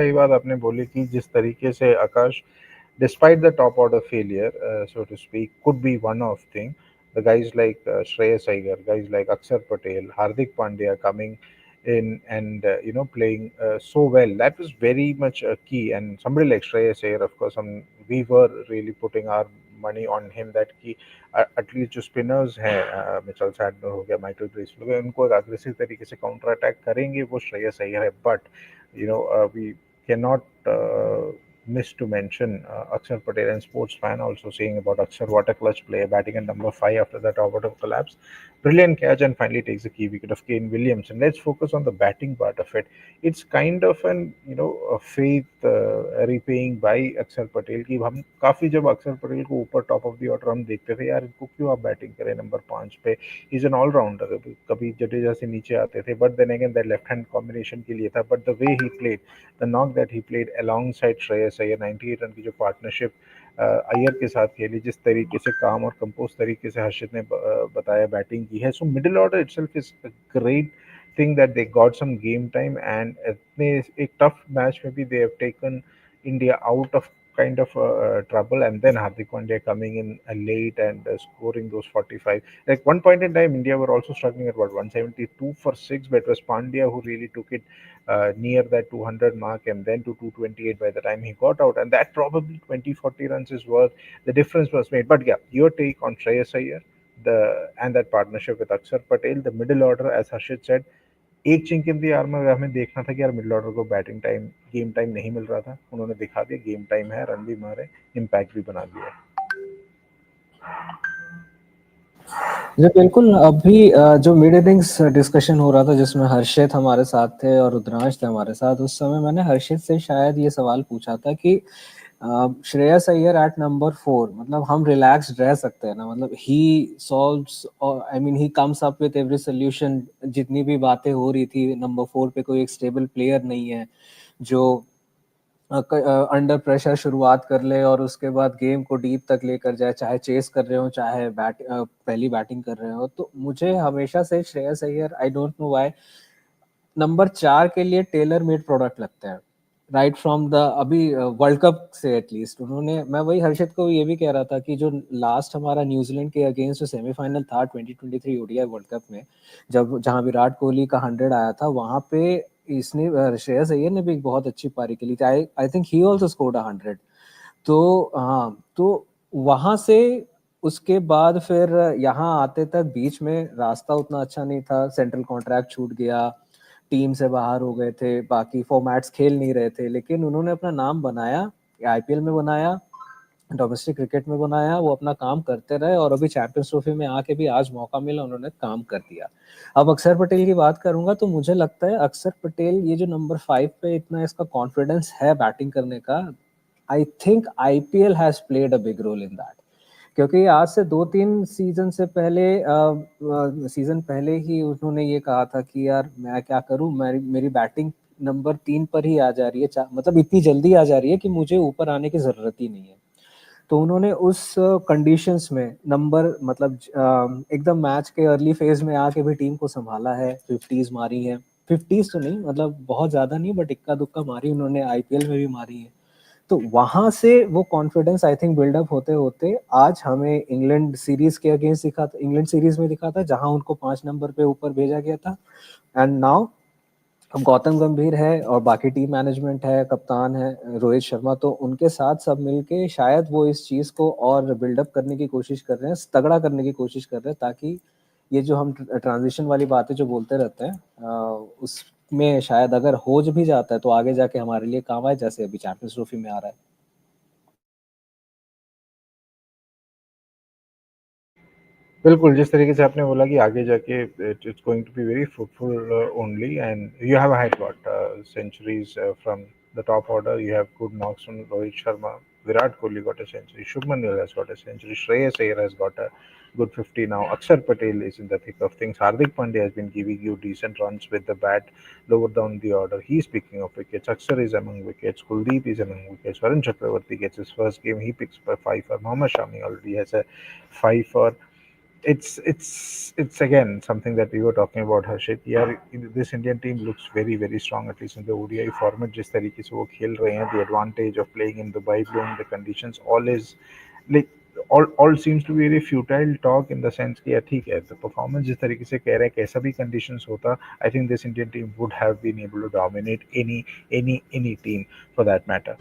सही बात आपने बोली कि जिस तरीके से आकाश, despite the top order failure, so to speak, could be one of thing. The guys like Shreyas Iyer, guys like Akshar Patel, Hardik Pandya coming in and playing so well. That was very much a key. And somebody like Shreyas Iyer, of course, we were really putting our money on him that कि at least जो spinners हैं Mitchell सैडनर हो गया, Michael brace हो गया, उनको एक aggressive तरीके से काउंटर अटैक करेंगे वो श्रेयस अय्यर है. But we cannot miss to mention Akshar Patel, and sports fan also saying about Akshar, what a clutch player, batting at number 5 after that over collapse. Brilliant catch and finally takes the key wicket of Kane Williamson. Let's focus on the batting part of it. It's kind of an a faith repaying by Akshar Patel कि हम काफ़ी जब अक्षर पटेल को ऊपर top of the order हम देखते थे, यार इनको क्यों आप बैटिंग करें नंबर 5 पे. Is an allrounder. कभी जडेजा से नीचे आते थे, but then again that left hand combination के लिए था. But the way he played, the knock that he played alongside Shreyas Iyer, 98 run की जो पार्टनरशिप अय्यर के साथ खेली, जिस तरीके से काम और कंपोज तरीके से हर्षित ने बताया बैटिंग की है. So middle order itself is a great thing that they got some game time, and इतने एक tough match में भी they have taken India out of kind of trouble, and then Hardik Pandya coming in late and scoring those 45. Like one point in time, India were also struggling at what 172 for six, but it was Pandya who really took it near that 200 mark, and then to 228 by the time he got out, and that probably 20-40 runs is worth the difference was made. But yeah, your take on Shreyas Iyer, and that partnership with Akshar Patel, the middle order, as Harshit said, एक chink इन दी armour हमें देखना था कि यार middle order को batting time, game time नहीं मिल रहा था. उन्होंने दिखा दिया गेम टाइम है, रन भी मारे, इम्पैक्ट भी बना दिया. जी बिल्कुल. अभी जो मिड इनिंग्स डिस्कशन हो रहा था जिसमें हर्षित हमारे साथ थे और रुद्रांश थे हमारे साथ, उस समय मैंने हर्षित से शायद ये सवाल पूछा था कि श्रेयस अय्यर एट नंबर 4, मतलब हम रिलैक्स्ड रह सकते हैं ना, मतलब he solves, I mean he comes up with every solution. जितनी भी बातें हो रही थी नंबर 4 पे कोई एक स्टेबल प्लेयर नहीं है जो अंडर प्रेशर शुरुआत कर ले और उसके बाद गेम को डीप तक लेकर जाए, चाहे चेस कर रहे हो चाहे पहली बैटिंग कर रहे हो. तो मुझे हमेशा से Shreyas Iyer, I don't know why, number 4 के लिए टेलर मेड प्रोडक्ट लगते हैं राइट फ्रॉम द अभी वर्ल्ड कप से एटलीस्ट. उन्होंने, मैं वही हर्षित को ये भी कह रहा था कि जो लास्ट हमारा न्यूजीलैंड के अगेंस्ट जो सेमीफाइनल था 2023 ओडीआई वर्ल्ड कप में, जहां विराट कोहली का 100 आया था, वहां पे इसने श्रेयस अय्यर ने भी एक बहुत अच्छी पारी खेली थी. I think he also scored 100. तो हाँ, तो वहां से उसके बाद फिर यहाँ आते तक बीच में रास्ता उतना अच्छा नहीं था. सेंट्रल कॉन्ट्रैक्ट छूट गया, टीम से बाहर हो गए थे, बाकी फॉर्मेट्स खेल नहीं रहे थे, लेकिन उन्होंने अपना नाम बनाया, आईपीएल में बनाया, डोमेस्टिक क्रिकेट में बनाया, वो अपना काम करते रहे और अभी चैंपियंस ट्रॉफी में आके भी आज मौका मिला, उन्होंने काम कर दिया. अब अक्षर पटेल की बात करूंगा तो मुझे लगता है अक्षर पटेल ये जो नंबर 5 पे इतना इसका कॉन्फिडेंस है बैटिंग करने का, I think IPL has played a big role in that. क्योंकि आज से 2-3 सीजन पहले ही उन्होंने ये कहा था कि यार मैं क्या करूं, मेरी बैटिंग नंबर 3 पर ही आ जा रही है, मतलब इतनी जल्दी आ जा रही है कि मुझे ऊपर आने की जरूरत ही नहीं है. तो उन्होंने उस कंडीशंस में नंबर, मतलब एकदम मैच के अर्ली फेज में आके भी टीम को संभाला है, 50s मारी है, 50s तो नहीं, मतलब बहुत ज्यादा नहीं, बट इक्का दुक्का मारी उन्होंने, आईपीएल में भी मारी है. तो वहां से वो कॉन्फिडेंस आई थिंक बिल्डअप होते होते आज हमें इंग्लैंड सीरीज के अगेंस्ट दिखा था, इंग्लैंड सीरीज में दिखा था जहां उनको 5 नंबर पे ऊपर भेजा गया था. एंड नाउ अब गौतम गंभीर है और बाकी टीम मैनेजमेंट है, कप्तान है रोहित शर्मा, तो उनके साथ सब मिलके शायद वो इस चीज को और बिल्डअप करने की कोशिश कर रहे हैं, तगड़ा करने की कोशिश कर रहे हैं, ताकि ये जो हम ट्रांजिशन वाली बातें जो बोलते रहते हैं उसमें शायद अगर हो भी जाता है तो आगे जाके हमारे लिए काम आए, जैसे अभी चैंपियंस ट्रॉफी में आ रहा है. बिल्कुल, जिस तरीके से आपने बोला कि आगे जाके it's going to be very fruitful only, and you have had what centuries from the top order. You have good knocks from Rohit Sharma. Virat Kohli got a century. Shubman Gill has got a century. Shreyas Iyer has got a good 50 now. Akshar Patel is in the thick of things. Hardik Pandya has been giving you decent runs with the bat lower down the order. He's picking up wickets. Akshar is among wickets. Kuldeep is among wickets. Varun Chakravarti gets his first game. He picks up a 5 for. Mohammad Shami already has a 5 for. it's again something that we were talking about, Harshit. Yeah, this Indian team looks very strong, at least in the ODI format. जिस तरीके से वो खेल रहे हैं, the advantage of playing in Dubai, blowing the conditions, all is like all seems to be very futile talk in the sense कि ठीक है, the performance जिस तरीके से कह रहे हैं, कैसा भी conditions होता, I think this Indian team would have been able to dominate any team for that matter.